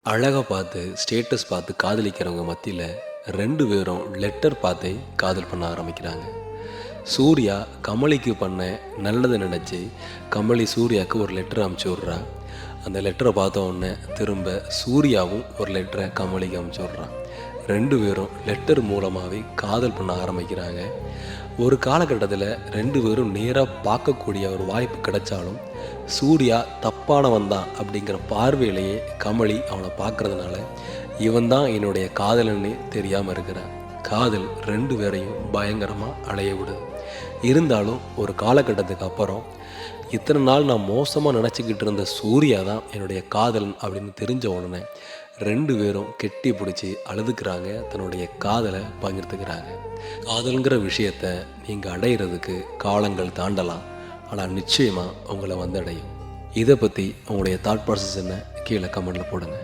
அழகை பார்த்து ஸ்டேட்டஸ் பார்த்து காதலிக்கிறவங்க மத்தியில் 2 பேரும் லெட்டர் பார்த்தே காதல் பண்ண ஆரம்பிக்கிறாங்க. சூர்யா கமலிக்கு பண்ண நல்லதை நினச்சி கமலி சூர்யாவுக்கு ஒரு லெட்டர் அனுப்பிச்சி விட்றா. அந்த லெட்டரை பார்த்த உடனே திரும்ப சூர்யாவும் ஒரு லெட்டரை கமலிக்கு அனுப்பிச்சி விட்றான். 2 பேரும் லெட்டர் மூலமாகவே காதல் பண்ண ஆரம்பிக்கிறாங்க. ஒரு காலகட்டத்தில் 2 பேரும் நேராக பார்க்கக்கூடிய ஒரு வாய்ப்பு கிடைச்சாலும் சூர்யா தப்பானவன் தான் அப்படிங்கிற பார்வையிலேயே கமலி அவனை பார்க்குறதுனால இவன் தான் என்னுடைய காதலன்னு தெரியாமல் இருக்கிறான். காதல் 2 பேரையும் பயங்கரமாக அலைய விடுது. இருந்தாலும் ஒரு காலகட்டத்துக்கு அப்புறம் இத்தனை நாள் நான் மோசமாக நினச்சிக்கிட்டு இருந்த சூர்யா தான் என்னுடைய காதலன் அப்படின்னு தெரிஞ்ச உடனே 2 பேரும் கெட்டி பிடிச்சி அழுதுக்கிறாங்க, தன்னுடைய காதலை பகிர்ந்துக்கிறாங்க. காதல்ங்கிற விஷயத்தை நீங்கள் அடையிறதுக்கு காலங்கள் தாண்டலாம், ஆனால் நிச்சயமாக உங்களை வந்து அடையும். இதை பற்றி உங்களுடைய தாட் ப்ராசஸ் என்ன கீழே கமெண்டில் போடுங்க.